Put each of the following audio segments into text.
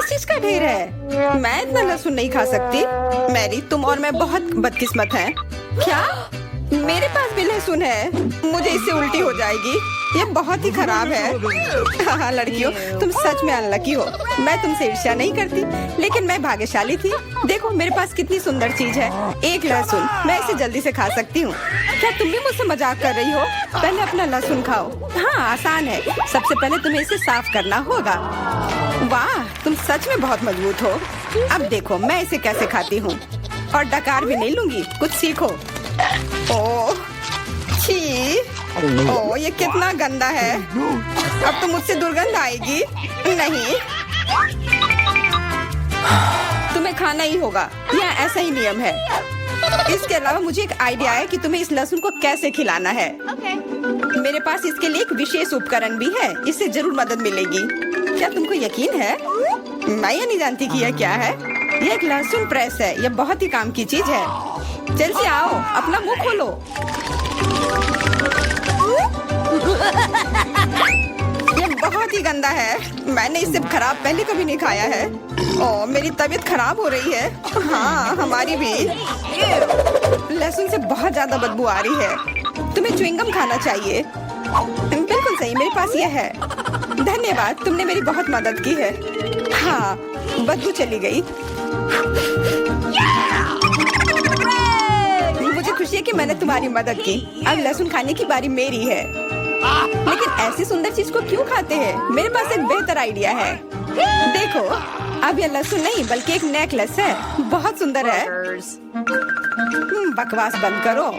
चीज का ढेर है। मैं इतना लहसुन नहीं खा सकती। मैरी, तुम और मैं बहुत बदकिस्मत हैं। क्या मेरे पास भी लहसुन है? मुझे इससे उल्टी हो जाएगी। ये बहुत ही खराब है। हाँ लड़कियों, तुम सच में अनलकी हो। मैं तुमसे ईर्ष्या नहीं करती, लेकिन मैं भाग्यशाली थी। देखो मेरे पास कितनी सुंदर चीज है, एक लहसुन। मैं इसे जल्दी से खा सकती हूँ। क्या तुम भी मुझसे मजाक कर रही हो? पहले अपना लहसुन खाओ। हाँ आसान है। सबसे पहले तुम्हें इसे साफ करना होगा। वाह, तुम सच में बहुत मजबूत हो। अब देखो मैं इसे कैसे खाती हूँ, और डकार भी नहीं लूंगी। कुछ सीखो। ओह छी, ओह ये कितना गंदा है। अब तो मुझसे दुर्गंध आएगी। नहीं, तुम्हें खाना ही होगा, यह ऐसा ही नियम है। इसके अलावा मुझे एक आइडिया है कि तुम्हें इस लहसुन को कैसे खिलाना है। मेरे पास इसके लिए एक विशेष उपकरण भी है, इससे जरूर मदद मिलेगी। क्या तुमको यकीन है? मैं ये नहीं जानती कि यह क्या है। यह एक लहसुन प्रेस है। यह बहुत ही काम की चीज है। जल्दी आओ, अपना मुंह खोलो। ये बहुत ही गंदा है। मैंने इससे खराब पहले कभी नहीं खाया है। ओह मेरी तबीयत खराब हो रही है। हाँ हमारी भी। लहसुन से बहुत ज्यादा बदबू आ रही है। तुम्हें च्युइंगम खाना चाहिए। बिल्कुल सही, मेरे पास यह है। धन्यवाद, तुमने मेरी बहुत मदद की है। हाँ बदबू चली गई। मुझे खुशी है कि मैंने तुम्हारी मदद की। अब लहसुन खाने की बारी मेरी है। लेकिन ऐसी सुंदर चीज को क्यों खाते हैं? मेरे पास एक बेहतर आइडिया है। देखो, अब यह लहसुन नहीं बल्कि एक नेकलेस है। बहुत सुंदर है। बकवास बंद करो।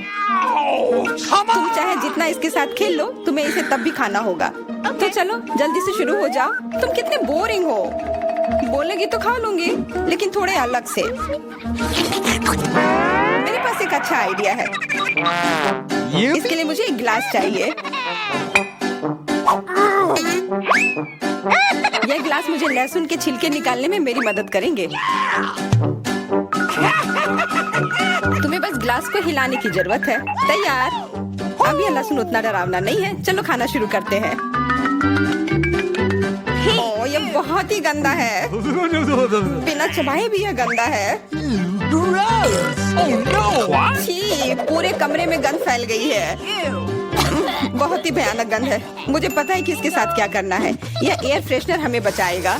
तुम चाहे जितना इसके साथ खेल लो, तुम्हें इसे तब भी खाना होगा। तो चलो जल्दी से शुरू हो जाओ। तुम कितने बोरिंग हो। बोलेगी तो खा लूंगी, लेकिन थोड़े अलग से। मेरे पास एक अच्छा आइडिया है। इसके लिए मुझे एक गिलास चाहिए। यह गिलास मुझे लहसुन के छिलके निकालने में मेरी मदद करेंगे। तुम्हें बस गिलास को हिलाने की जरूरत है। तैयार। अब यह लहसुन उतना डरावना नहीं है। चलो खाना शुरू करते हैं। ओह यह बहुत ही गंदा है। बिना चबाए भी यह गंदा है। छी, पूरे कमरे में गंध फैल गई है। बहुत ही भयानक गंध है। मुझे पता है कि इसके साथ क्या करना है। यह एयर फ्रेशनर हमें बचाएगा।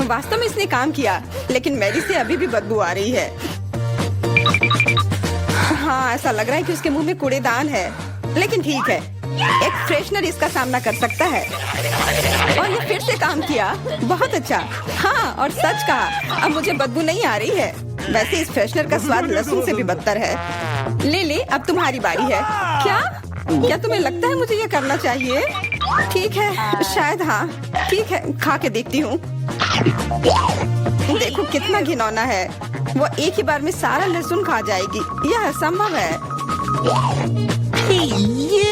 वास्तव में इसने काम किया, लेकिन मैरी से अभी भी बदबू आ रही है। हाँ ऐसा लग रहा है कि उसके मुंह में कूड़ेदान है, लेकिन ठीक है, एक फ्रेशनर इसका सामना कर सकता है। और ये फिर से काम किया। बहुत अच्छा। हाँ और सच कहा, अब मुझे बदबू नहीं आ रही है। वैसे इस फ्रेशनर का स्वाद लहसुन से भी बदतर है। ले, अब तुम्हारी बारी है। क्या तुम्हें लगता है मुझे ये करना चाहिए? ठीक है, शायद हाँ। ठीक है, खा के देखती हूँ। देखो कितना घिनौना है। वो एक ही बार में सारा लहसुन खा जाएगी। यह असंभव है।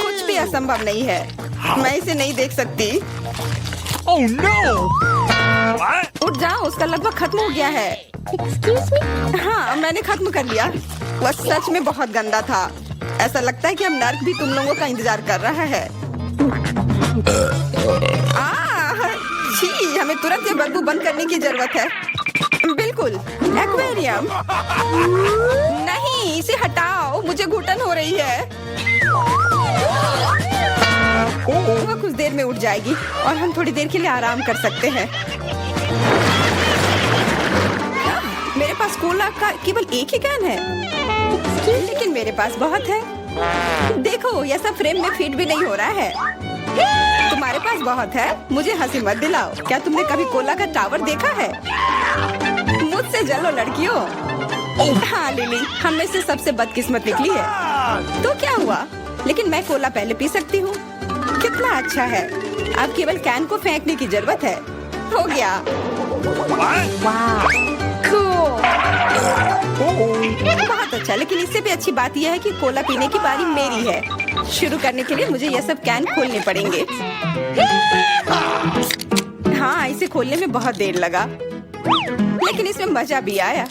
कुछ भी असंभव नहीं है। मैं इसे नहीं देख सकती। Oh no! उठ जाओ, उसका लगभग खत्म हो गया है। Excuse me? हाँ मैंने खत्म कर लिया। वह सच में बहुत गंदा था। ऐसा लगता है कि अब नर्क भी तुम लोगों का इंतजार कर रहा है। छी, हमें तुरंत ये बदबू बंद करने की जरूरत है। बिल्कुल, एक्वेरियम। नहीं, इसे हटाओ, मुझे घुटन हो रही है। वह कुछ देर में उठ जाएगी और हम थोड़ी देर के लिए आराम कर सकते हैं। मेरे पास कोला का केवल एक ही कैन है, लेकिन मेरे पास बहुत है। देखो यह सब फ्रेम में फिट भी नहीं हो रहा है। तुम्हारे पास बहुत है, मुझे हंसी मत दिलाओ। क्या तुमने कभी कोला का टावर देखा है? मुझसे जलो लड़कियों। हाँ लिली, हम में से सबसे बदकिस्मत निकली है। तो क्या हुआ? लेकिन मैं कोला पहले पी सकती हूँ। कितना अच्छा है। अब केवल कैन को फेंकने की जरूरत है। हो गया। बहुत अच्छा, लेकिन इससे भी अच्छी बात यह है कि कोला पीने की बारी मेरी है। शुरू करने के लिए मुझे यह सब कैन खोलने पड़ेंगे। हाँ इसे खोलने में बहुत देर लगा, लेकिन इसमें मजा भी आया।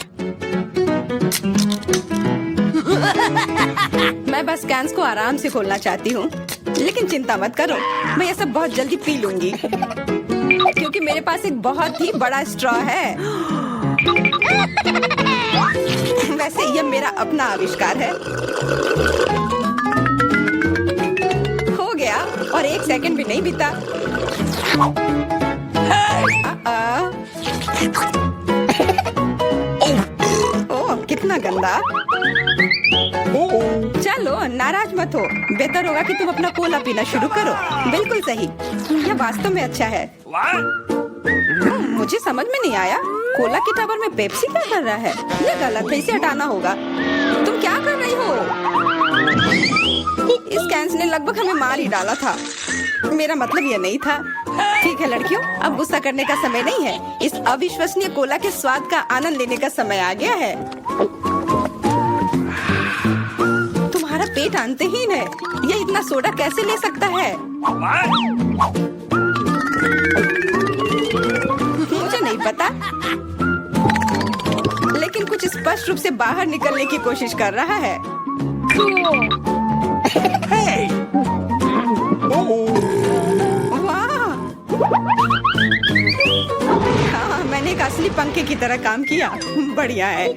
मैं बस कैंस को आराम से खोलना चाहती हूँ, लेकिन चिंता मत करो, मैं यह सब बहुत जल्दी पी लूंगी। क्योंकि मेरे पास एक बहुत ही बड़ा स्ट्रॉ है। वैसे यह मेरा अपना आविष्कार है। हो गया और 1 सेकंड भी नहीं बीता। ओह, कितना गंदा। चलो नाराज मत हो, बेहतर होगा कि तुम अपना कोला पीना शुरू करो। बिल्कुल सही, यह वास्तव में अच्छा है। मुझे समझ में नहीं आया, कोला के टावर में पेप्सी क्या कर रहा है? यह गलत है, इसे हटाना होगा। तुम क्या कर रही हो? इस कैंस ने लगभग हमें मार ही डाला था। मेरा मतलब यह नहीं था। ठीक है लड़कियों, अब गुस्सा करने का समय नहीं है। इस अविश्वसनीय कोला के स्वाद का आनंद लेने का समय आ गया है। तुम्हारा पेट अंतहीन है। यह इतना सोडा कैसे ले सकता है? मुझे नहीं पता, लेकिन कुछ स्पष्ट रूप से बाहर निकलने की कोशिश कर रहा है। वाह! हाँ, मैंने एक असली पंखे की तरह काम किया। बढ़िया है।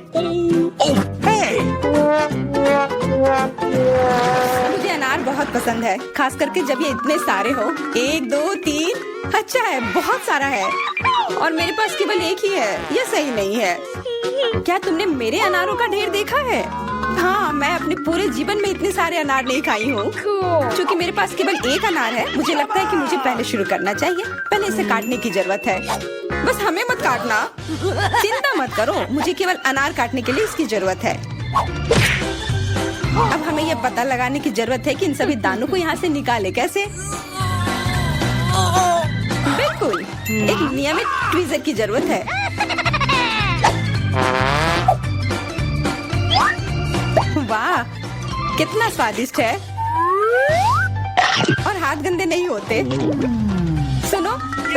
मुझे अनार बहुत पसंद है, खास करके जब ये इतने सारे हो। 1 2 3। अच्छा है, बहुत सारा है और मेरे पास केवल एक ही है। यह सही नहीं है। क्या तुमने मेरे अनारों का ढेर देखा है? हाँ, मैं अपने पूरे जीवन में इतने सारे अनार नहीं खाई हूँ। क्योंकि मेरे पास केवल एक अनार है, मुझे लगता है कि मुझे पहले शुरू करना चाहिए। पहले इसे काटने की जरूरत है। बस हमें मत काटना। चिंता मत करो, मुझे केवल अनार काटने के लिए इसकी जरूरत है। अब हमें यह पता लगाने की जरूरत है कि इन सभी दानों को यहाँ से निकाले कैसे। बिल्कुल, एक नियमित ट्वीजर की जरूरत है। वाह, कितना स्वादिष्ट है और हाथ गंदे नहीं होते। सुनो,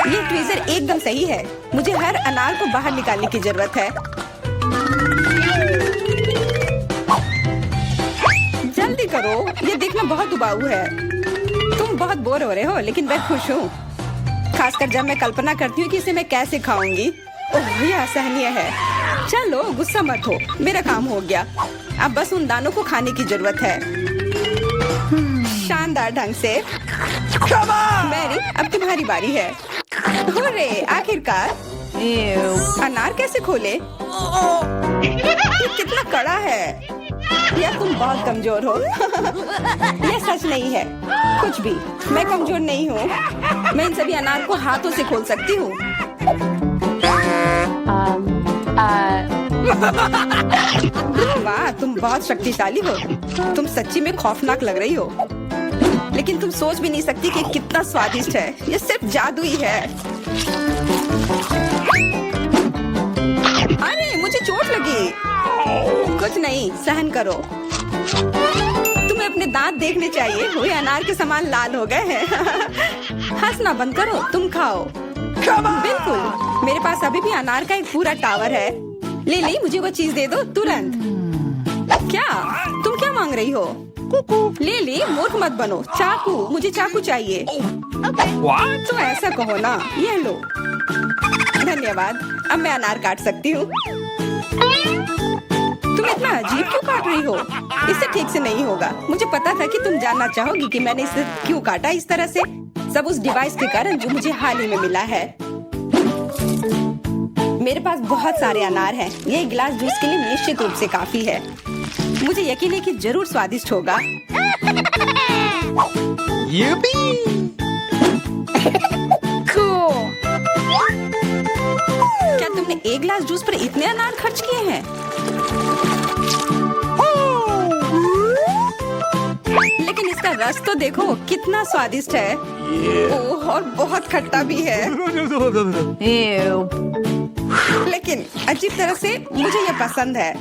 ये ट्वीजर एकदम सही है। मुझे हर अनार को बाहर निकालने की जरूरत है। जल्दी करो, ये देखना बहुत उबाऊ है। तुम बहुत बोर हो रहे हो, लेकिन मैं खुश हूँ, खासकर जब मैं कल्पना करती हूँ कि इसे मैं कैसे खाऊंगी। ओह, यह असहनीय है। चलो गुस्सा मत हो, मेरा काम हो गया। अब बस उन दानों को खाने की जरूरत है, शानदार ढंग से। मैरी, अब तुम्हारी बारी है। हुर्रे, आखिरकार। अनार कैसे खोले? ये कितना कड़ा है। या तुम बहुत कमजोर हो। यह सच नहीं है। कुछ भी, मैं कमजोर नहीं हूँ। मैं इन सभी अनार को हाथों से खोल सकती हूँ। वाह, तुम बहुत शक्तिशाली हो। तुम सच्ची में खौफनाक लग रही हो, लेकिन तुम सोच भी नहीं सकती कि कितना स्वादिष्ट है। ये सिर्फ जादू ही है। अरे, मुझे चोट लगी। कुछ नहीं, सहन करो। तुम्हें अपने दांत देखने चाहिए, वे अनार के समान लाल हो गए हैं। हंसना बंद करो, तुम खाओ। बिल्कुल, मेरे पास अभी भी अनार का एक पूरा टावर है। ले, मुझे वो चीज दे दो तुरंत। क्या तुम क्या मांग रही हो? ले, मूर्ख मत बनो। चाकू, मुझे चाकू चाहिए। तो ऐसा कहो ना। ये लो। धन्यवाद, अब मैं अनार काट सकती हूँ। तुम इतना अजीब क्यों काट रही हो? इससे ठीक से नहीं होगा। मुझे पता था कि तुम जानना चाहोगी कि मैंने इसे क्यों काटा इस तरह से। सब उस डिवाइस के कारण जो मुझे हाल ही में मिला है। मेरे पास बहुत सारे अनार हैं। ये एक गिलास जूस के लिए निश्चित रूप से काफी है। मुझे यकीन है कि जरूर स्वादिष्ट होगा। क्या तुमने एक गिलास जूस पर इतने अनार खर्च किए हैं? लेकिन इसका रस तो देखो, कितना स्वादिष्ट है। ओह, और बहुत खट्टा भी है। लेकिन अजीब तरह से मुझे यह पसंद है।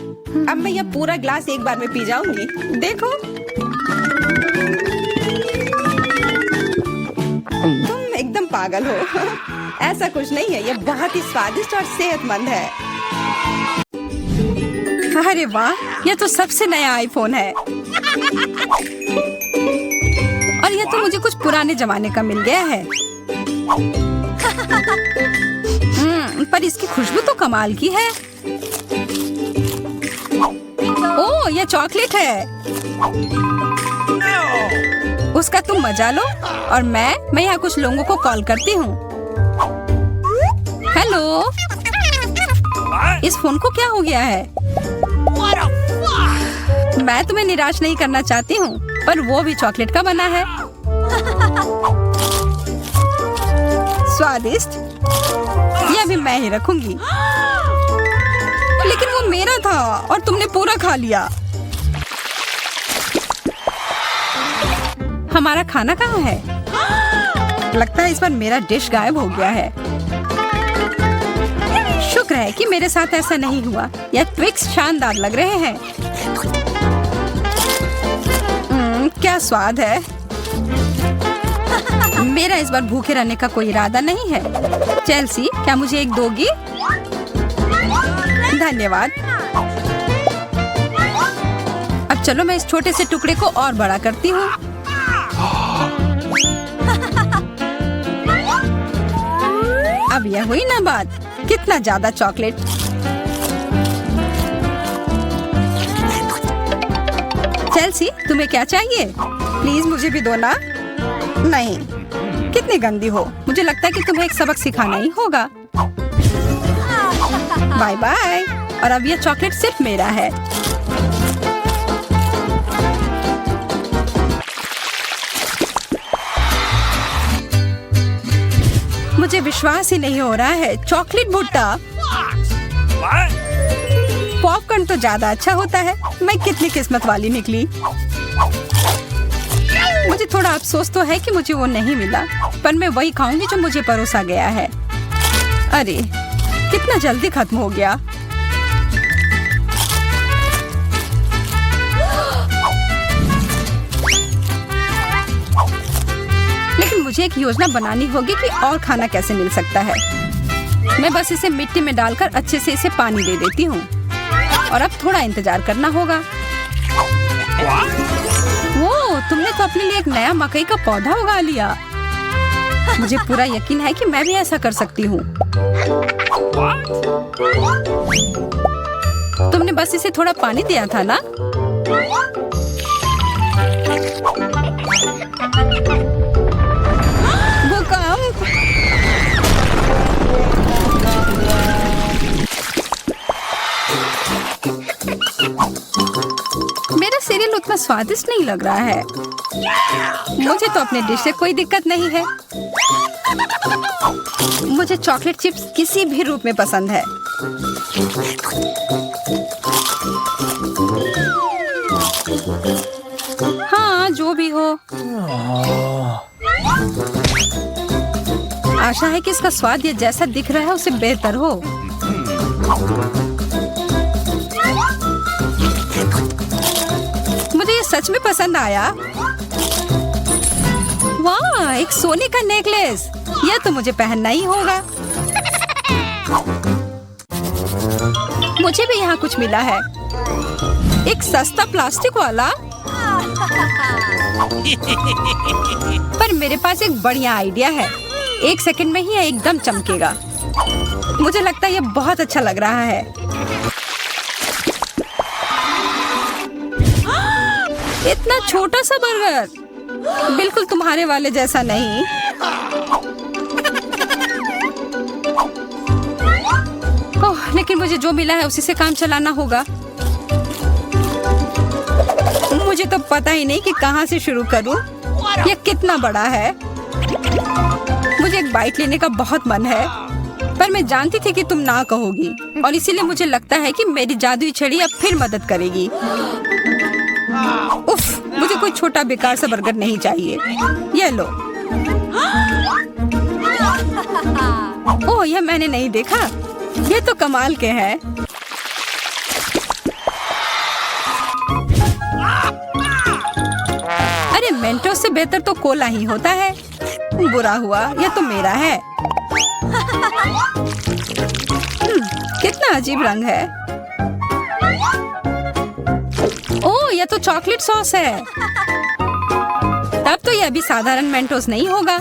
अब मैं यह पूरा ग्लास एक बार में पी जाऊंगी। देखो, तुम एकदम पागल हो। ऐसा कुछ नहीं है, यह बहुत ही स्वादिष्ट और सेहतमंद है। अरे वाह, यह तो सबसे नया आईफोन है। और यह तो मुझे कुछ पुराने जमाने का मिल गया है। पर इसकी खुशबू तो कमाल की है। ओह, यह चॉकलेट है। उसका तुम मजा लो और मैं यहाँ कुछ लोगों को कॉल करती हूँ। हेलो, इस फोन को क्या हो गया है? मैं तुम्हें निराश नहीं करना चाहती हूँ, पर वो भी चॉकलेट का बना है। स्वादिष्ट। ये अभी मैं ही रखूंगी। लेकिन वो मेरा था और तुमने पूरा खा लिया। हमारा खाना कहाँ है? लगता है इस बार मेरा डिश गायब हो गया है। शुक्र है कि मेरे साथ ऐसा नहीं हुआ। यह ट्विक्स शानदार लग रहे हैं। क्या स्वाद है। मेरा इस बार भूखे रहने का कोई इरादा नहीं है। चेल्सी, क्या मुझे एक दोगी? धन्यवाद। अब चलो मैं इस छोटे से टुकड़े को और बड़ा करती हूँ। अब यह हुई ना बात। कितना ज्यादा चॉकलेट। चेल्सी, तुम्हें क्या चाहिए? प्लीज मुझे भी दो ना। नहीं, कितनी गंदी हो। मुझे लगता है कि तुम्हें एक सबक सिखाना ही होगा। Bye bye. और अब यह चॉकलेट सिर्फ मेरा है। मुझे विश्वास ही नहीं हो रहा है। चॉकलेट भुट्टा। पॉपकॉर्न तो ज्यादा अच्छा होता है। मैं कितनी किस्मत वाली निकली। मुझे थोड़ा अफसोस तो है कि मुझे वो नहीं मिला, पर मैं वही खाऊंगी जो मुझे परोसा गया है। अरे, कितना जल्दी खत्म हो गया। लेकिन मुझे एक योजना बनानी होगी कि और खाना कैसे मिल सकता है। मैं बस इसे मिट्टी में डालकर अच्छे से इसे पानी दे देती हूँ। और अब थोड़ा इंतजार करना होगा। वो, तुमने तो अपने लिए एक नया मकई का पौधा उगा लिया। मुझे पूरा यकीन है कि मैं भी ऐसा कर सकती हूँ। तुमने बस इसे थोड़ा पानी दिया था ना? भूकंप। मेरा सीरियल उतना स्वादिष्ट नहीं लग रहा है। मुझे तो अपने डिश से कोई दिक्कत नहीं है। मुझे चॉकलेट चिप्स किसी भी रूप में पसंद है। हाँ, जो भी हो। आशा है कि इसका स्वाद ये जैसा दिख रहा है उससे बेहतर हो। मुझे ये सच में पसंद आया। वाह, एक सोने का नेकलेस। यह तो मुझे पहनना ही होगा। मुझे भी यहाँ कुछ मिला है। एक सस्ता प्लास्टिक वाला। पर मेरे पास एक बढ़िया आइडिया है। 1 सेकंड में ही यह एकदम चमकेगा। मुझे लगता है यह बहुत अच्छा लग रहा है। इतना छोटा सा बर्गर, बिल्कुल तुम्हारे वाले जैसा नहीं। ओह, लेकिन मुझे जो मिला है उसी से काम चलाना होगा। मुझे तो पता ही नहीं कि कहाँ से शुरू करूं। यह कितना बड़ा है। मुझे एक बाइट लेने का बहुत मन है, पर मैं जानती थी कि तुम ना कहोगी, और इसीलिए मुझे लगता है कि मेरी जादुई छड़ी अब फिर मदद करेगी। उफ, मुझे कोई छोटा बेकार सा बर्गर नहीं चाहिए। ये लो। ओह, यह मैंने नहीं देखा। ये तो कमाल के हैं। अरे, मेंटोस से बेहतर तो कोला ही होता है। बुरा हुआ, यह तो मेरा है। कितना अजीब रंग है। ओह, यह तो चॉकलेट सॉस है। तब तो यह भी साधारण मेंटोस नहीं होगा।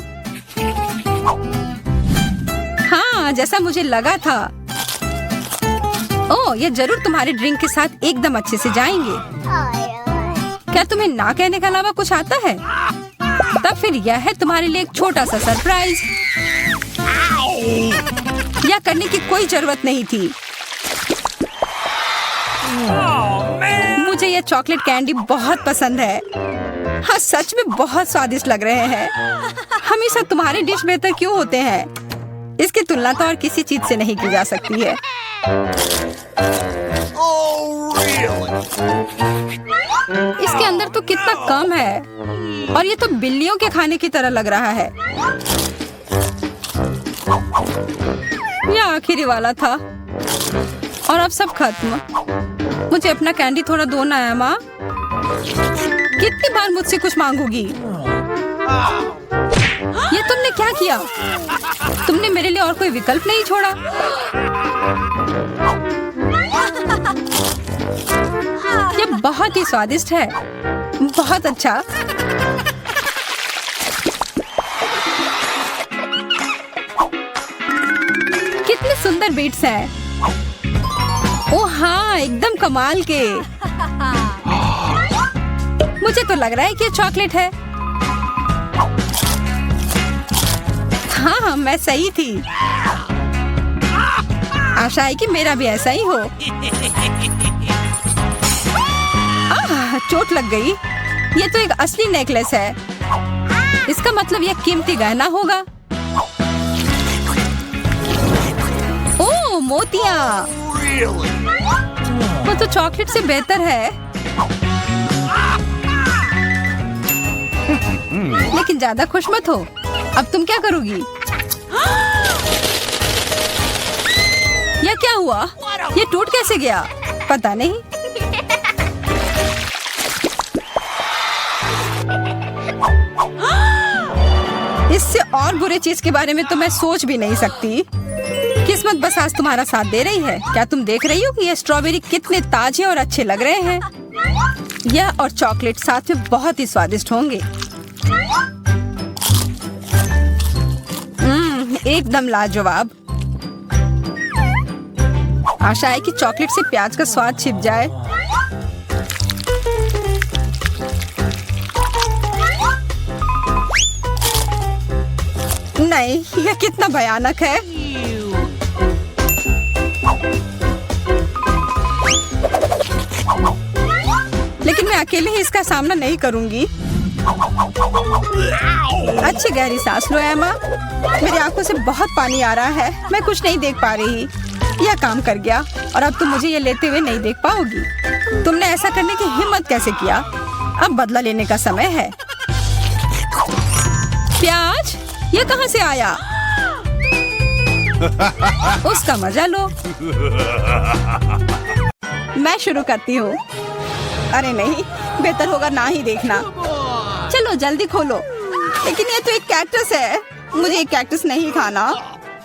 हाँ, जैसा मुझे लगा था। ओह, ये जरूर तुम्हारे ड्रिंक के साथ एकदम अच्छे से जाएंगे। क्या तुम्हें ना कहने के अलावा कुछ आता है? तब फिर यह है तुम्हारे लिए एक छोटा सा सरप्राइज। यह करने की कोई जरूरत नहीं थी। मुझे यह चॉकलेट कैंडी बहुत पसंद है। हाँ, सच में बहुत स्वादिष्ट लग रहे हैं। हमेशा तुम्हारे डिश बेहतर क्यों होते हैं? इसकी तुलना तो और किसी चीज से नहीं की जा सकती है। इसके अंदर तो कितना कम है और ये तो बिल्लियों के खाने की तरह लग रहा है। यह आखिरी वाला था और अब सब खत्म। मुझे अपना कैंडी थोड़ा दो ना है माँ। कितनी बार मुझसे कुछ मांगोगी? ये तुमने क्या किया? तुमने मेरे लिए और कोई विकल्प नहीं छोड़ा। ये बहुत ही स्वादिष्ट है। बहुत अच्छा। कितने सुंदर बीट्स हैं। ओह हाँ, एकदम कमाल के। मुझे तो लग रहा है कि ये चॉकलेट है। हाँ, मैं सही थी। आशा है कि मेरा भी ऐसा ही हो। चोट लग गई। ये तो एक असली नेकलेस है। इसका मतलब यह कीमती गहना होगा। ओह, मोतियाँ। वो तो चॉकलेट से बेहतर है। लेकिन ज्यादा खुश मत हो। अब तुम क्या करोगी? यह क्या हुआ? ये टूट कैसे गया? पता नहीं। इससे और बुरे चीज के बारे में तो मैं सोच भी नहीं सकती। किस्मत बस आज तुम्हारा साथ दे रही है। क्या तुम देख रही हो कि ये स्ट्रॉबेरी कितने ताजे और अच्छे लग रहे हैं? यह और चॉकलेट साथ में बहुत ही स्वादिष्ट होंगे। एकदम लाजवाब। आशा है कि चॉकलेट से प्याज का स्वाद छिप जाए। नहीं, यह कितना भयानक है। लेकिन मैं अकेले ही इसका सामना नहीं करूंगी। अच्छी गहरी सांस लो एमा। मेरी आंखों से बहुत पानी आ रहा है। मैं कुछ नहीं देख पा रही। यह काम कर गया और अब तुम मुझे ये लेते हुए नहीं देख पाओगी। तुमने ऐसा करने की हिम्मत कैसे किया? अब बदला लेने का समय है। प्याज, ये कहाँ से आया? उसका मजा लो। मैं शुरू करती हूँ। अरे नहीं, बेहतर होगा ना ही देखना। चलो जल्दी खोलो। लेकिन ये तो एक कैक्टस है। मुझे एक कैक्टस नहीं खाना।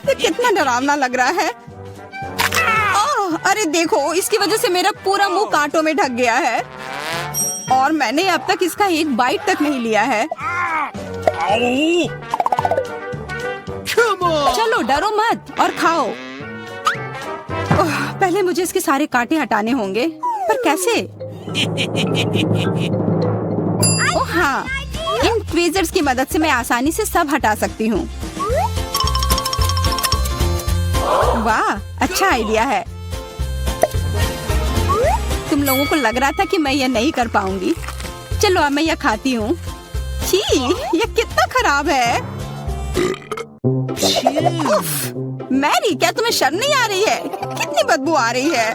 ये कितना डरावना लग रहा है। अरे देखो, इसकी वजह से मेरा पूरा मुंह कांटों में ढक गया है और मैंने अब तक इसका एक बाइट तक नहीं लिया है। चलो डरो मत और खाओ। पहले मुझे इसके सारे कांटे हटाने होंगे, पर कैसे? ओह हाँ, इन ट्वीजर्स की मदद से मैं आसानी से सब हटा सकती हूँ। वाह, अच्छा आइडिया है। तुम लोगों को लग रहा था कि मैं यह नहीं कर पाऊंगी। चलो अब मैं यह खाती हूँ। छी, यह कितना खराब है। मैरी, क्या तुम्हें शर्म नहीं आ रही है? कितनी बदबू आ रही है।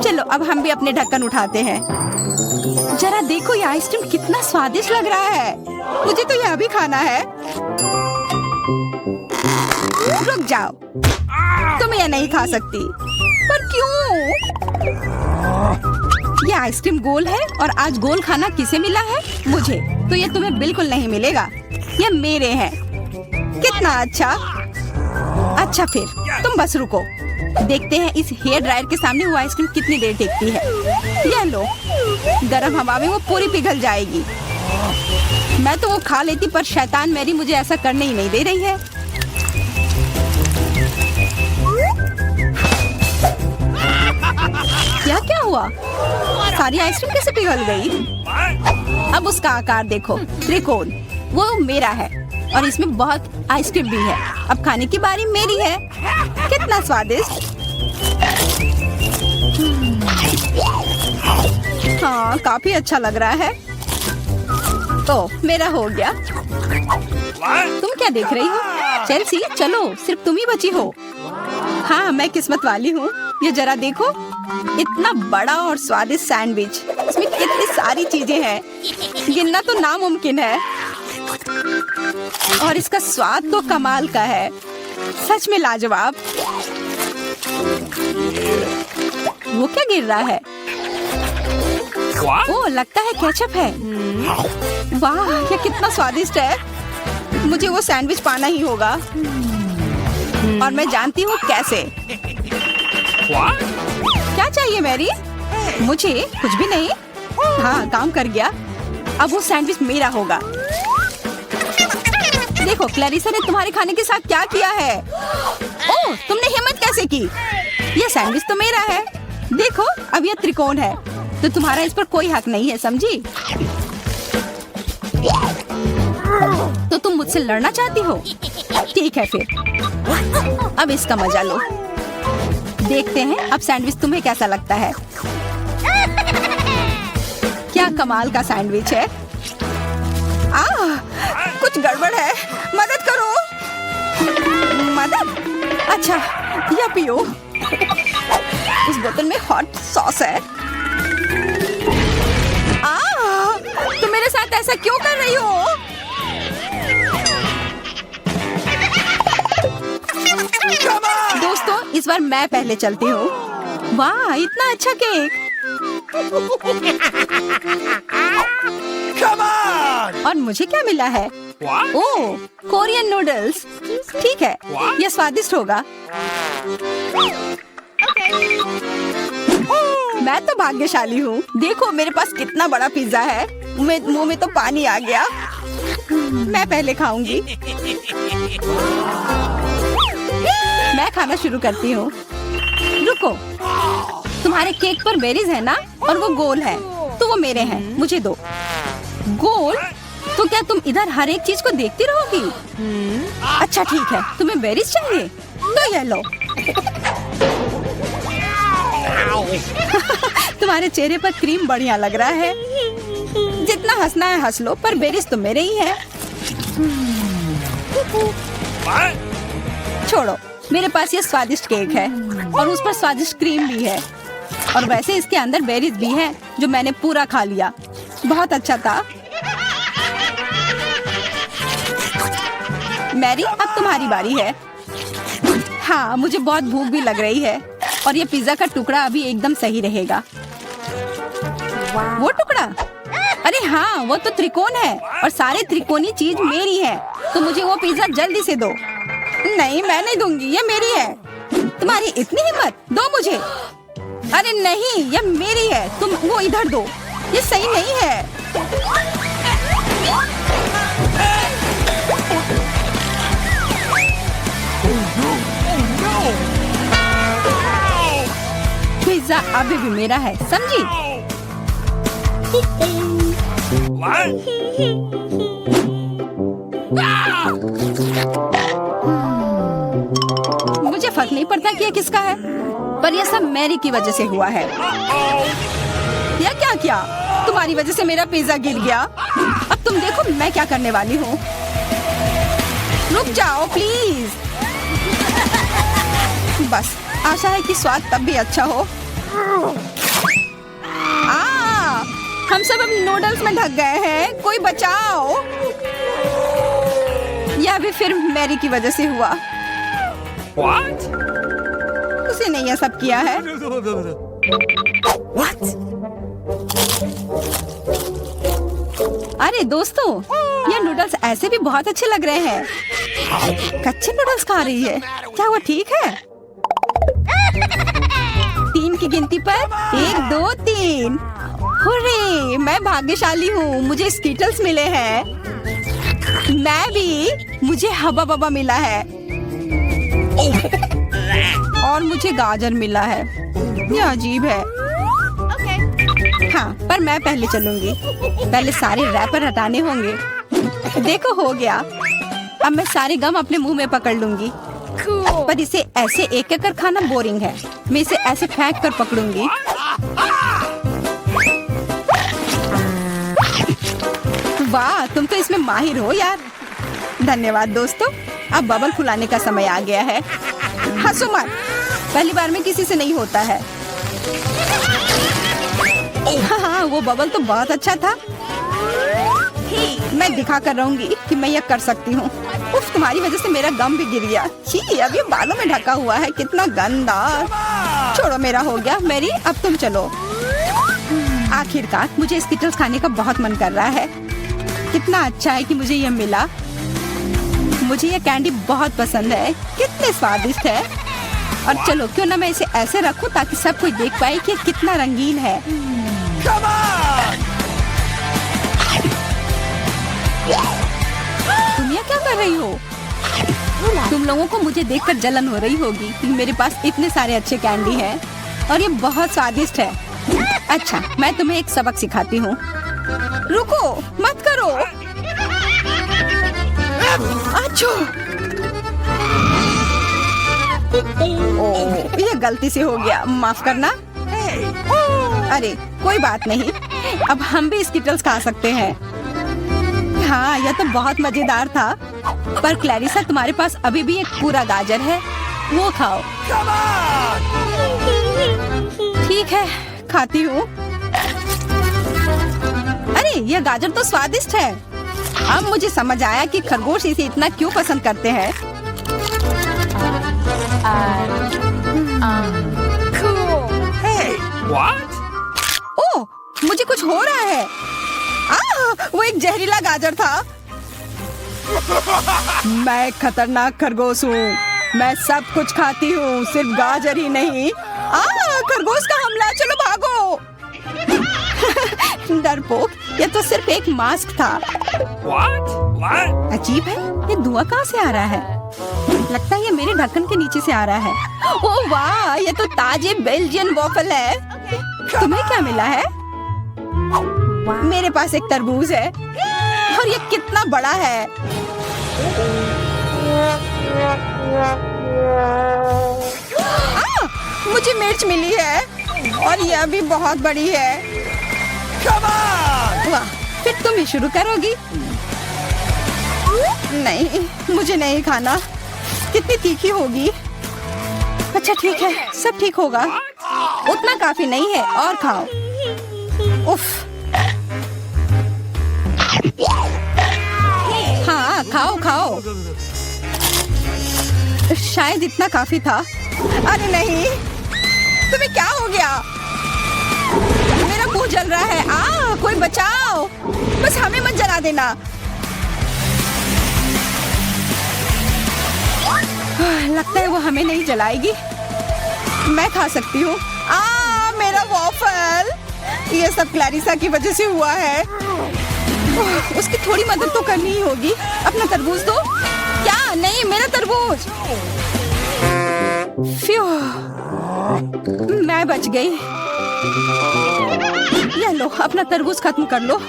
चलो अब हम भी अपने ढक्कन उठाते हैं। जरा देखो, ये आइसक्रीम कितना स्वादिष्ट लग रहा है। मुझे तो यह भी खाना है। रुक जाओ, तुम यह नहीं खा सकती। पर क्यों? यह आइसक्रीम गोल है और आज गोल खाना किसे मिला है? मुझे। तो ये तुम्हें बिल्कुल नहीं मिलेगा। ये मेरे हैं। कितना अच्छा। अच्छा फिर तुम बस रुको। देखते हैं इस हेयर ड्रायर के सामने वो आइसक्रीम कितनी देर टिकती है। यह लो, गर्म हवा में वो पूरी पिघल जाएगी। मैं तो वो खा लेती, पर शैतान मैरी मुझे ऐसा करने ही नहीं दे रही है। सारी आइसक्रीम कैसे पिघल गई? अब उसका आकार देखो, त्रिकोण। वो मेरा है और इसमें बहुत आइसक्रीम भी है। अब खाने की बारी मेरी है। कितना स्वादिष्ट। हाँ, काफी अच्छा लग रहा है। तो मेरा हो गया। तुम क्या देख रही हो? चेल्सी, चलो, सिर्फ तुम ही बची हो। हाँ, मैं किस्मत वाली हूँ। ये जरा देखो, इतना बड़ा और स्वादिष्ट सैंडविच। इसमें कितनी सारी चीजें हैं, गिनना तो नामुमकिन है। और इसका स्वाद तो कमाल का है, सच में लाजवाब। वो क्या गिर रहा है? ओह, लगता है केचप है। वाह, ये कितना स्वादिष्ट है। मुझे वो सैंडविच पाना ही होगा और मैं जानती हूँ कैसे। क्या चाहिए मैरी? मुझे कुछ भी नहीं। हाँ, काम कर गया। अब वो सैंडविच मेरा होगा। देखो, क्लैरिसा ने तुम्हारे खाने के साथ क्या किया है। ओह, तुमने हिम्मत कैसे की? ये सैंडविच तो मेरा है। देखो, अब ये त्रिकोण है तो तुम्हारा इस पर कोई हक नहीं है, समझी? तो तुम मुझसे लड़ना चाहती हो? ठीक है फिर, अब इसका मजा लो। देखते हैं अब सैंडविच तुम्हें कैसा लगता है। क्या कमाल का सैंडविच है। कुछ गड़बड़ है, मदद करो। मदद? अच्छा, या पियो। इस बोतल में हॉट सॉस है। तुम मेरे साथ ऐसा क्यों कर रही हो? दोस्तों, इस बार मैं पहले चलती हूँ। वाह, इतना अच्छा केक। और मुझे क्या मिला है? ओह, कोरियन नूडल्स। ठीक है, यह स्वादिष्ट होगा। मैं तो भाग्यशाली हूँ। देखो, मेरे पास कितना बड़ा पिज्जा है। मुंह में तो पानी आ गया। मैं पहले खाऊंगी। मैं खाना शुरू करती हूँ। रुको, तुम्हारे केक पर बेरीज है ना? और वो गोल है, तो वो मेरे हैं। मुझे दो। गोल? तो क्या तुम इधर हर एक चीज को देखती रहोगी? अच्छा ठीक है, तुम्हें बेरीज चाहिए तो ये लो। तुम्हारे चेहरे पर क्रीम बढ़िया लग रहा है। जितना हंसना है हंस लो, पर बेरीज तो मेरे ही है। छोड़ो, मेरे पास ये स्वादिष्ट केक है और उस पर स्वादिष्ट क्रीम भी है। और वैसे इसके अंदर बेरीज भी है जो मैंने पूरा खा लिया। बहुत अच्छा था। मैरी, अब तुम्हारी बारी है। हाँ, मुझे बहुत भूख भी लग रही है और ये पिज्जा का टुकड़ा अभी एकदम सही रहेगा। वो टुकड़ा? अरे हाँ, वो तो त्रिकोण है और सारे त्रिकोणी चीज मेरी है। तो मुझे वो पिज्जा जल्दी से दो। नहीं, मैं नहीं दूंगी, ये मेरी है। तुम्हारी इतनी हिम्मत? दो मुझे। अरे नहीं, ये मेरी है। तुम वो इधर दो। ये सही नहीं है। पिज्जा अभी भी मेरा है, समझी? मुझे फर्क नहीं पड़ता कि ये किसका है, पर यह सब मैरी की वजह से हुआ है। यह क्या किया? तुम्हारी वजह से मेरा पिज्जा गिर गया। अब तुम देखो मैं क्या करने वाली हूँ। रुक जाओ प्लीज। बस, आशा है कि स्वाद तब भी अच्छा हो। हम सब अब नूडल्स में ढक गए हैं। कोई बचाओ। यह भी फिर मैरी की वजह से हुआ। What? उसी ने यह सब किया है। What? अरे दोस्तों, ये नूडल्स ऐसे भी बहुत अच्छे लग रहे हैं। कच्चे नूडल्स खा रही है, क्या वो ठीक है? 3 की गिनती पर 1, 2, 3। हुर्रे, मैं भाग्यशाली हूँ। मुझे स्कीटल्स मिले हैं। मैं भी। मुझे हबा बबा मिला है और मुझे गाजर मिला है। यह अजीब है। हाँ, पर मैं पहले चलूंगी। पहले सारे रैपर हटाने होंगे। देखो हो गया। अब मैं सारे गम अपने मुंह में पकड़ लूंगी। Cool. पर इसे ऐसे एक एक कर खाना बोरिंग है। मैं इसे ऐसे फेंक कर पकड़ूंगी। वाह, तुम तो इसमें माहिर हो यार। धन्यवाद दोस्तों। अब बबल फुलाने का समय आ गया है। हंसो मत, पहली बार में किसी से नहीं होता है। हाँ, वो बबल तो बहुत अच्छा था। मैं दिखा कर रहूंगी कि मैं यह कर सकती हूँ। उफ, तुम्हारी वजह से मेरा गम भी गिर गया। छी, अब ये बालों में ढका हुआ है, कितना गंदा। छोड़ो, मेरा हो गया। मेरी, अब तुम चलो। आखिरकार मुझे स्किटल्स खाने का बहुत मन कर रहा है। कितना अच्छा है कि मुझे यह मिला। मुझे यह कैंडी बहुत पसंद है। कितने स्वादिष्ट है। और चलो, क्यों ना मैं इसे ऐसे रखूं ताकि सब कोई देख पाए कि ये कितना रंगीन है। तुम ये क्या कर रही हो? तुम लोगों को मुझे देखकर जलन हो रही होगी। मेरे पास इतने सारे अच्छे कैंडी हैं और ये बहुत स्वादिष्ट है। अच्छा, मैं तुम्हें एक सबक सिखाती हूँ। रुको, मत करो। अच्छो। ओह, ये गलती से हो गया, माफ करना। अरे कोई बात नहीं, अब हम भी स्किटल्स खा सकते हैं। हाँ, यह तो बहुत मजेदार था। पर क्लैरिसा, तुम्हारे पास अभी भी एक पूरा गाजर है, वो खाओ। ठीक है, खाती हूँ। अरे, यह गाजर तो स्वादिष्ट है। अब मुझे समझ आया कि खरगोश इसे इतना क्यों पसंद करते हैं। Cool. Hey, what? ओह, मुझे कुछ हो रहा है। वो एक जहरीला गाजर था। मैं एक खतरनाक खरगोश हूँ। मैं सब कुछ खाती हूँ, सिर्फ गाजर ही नहीं। खरगोश का हमला, चलो भागो। डरपोक, ये तो सिर्फ एक मास्क था। What? What? अजीब है, ये धुआं कहाँ से आ रहा है? लगता है ये मेरे ढक्कन के नीचे से आ रहा है। ओह वाह, ये तो ताजे बेल्जियन वॉफल है। तुम्हें क्या मिला है? मेरे पास एक तरबूज है और ये कितना बड़ा है। मुझे मिर्च मिली है और यह भी बहुत बड़ी है। वाह, फिर तुम ही शुरू करोगी? नहीं, मुझे नहीं खाना। कितनी तीखी होगी। अच्छा ठीक है, सब ठीक होगा। उतना काफी नहीं है, और खाओ। उफ। हाँ, खाओ खाओ। शायद इतना काफी था। अरे नहीं, तुम्हें क्या हो गया? मेरा मुंह जल रहा है। कोई बचाओ, बस हमें मत जला देना। लगता है वो हमें नहीं जलाएगी। मैं खा सकती हूँ। मेरा वॉफल। ये सब क्लैरिसा की वजह से हुआ है। उसकी थोड़ी मदद तो करनी ही होगी। अपना तरबूज दो। क्या? नहीं, मेरा तरबूज। फ्यू, मैं बच गई। ये लो, अपना तरबूज खत्म कर लो।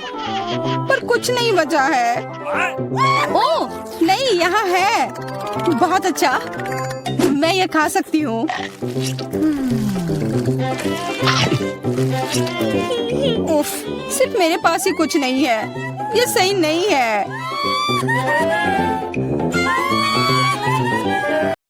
पर कुछ नहीं बचा है। ओह नहीं, यहाँ है। बहुत अच्छा, मैं ये खा सकती हूँ। उफ, सिर्फ मेरे पास ही कुछ नहीं है। ये सही नहीं है।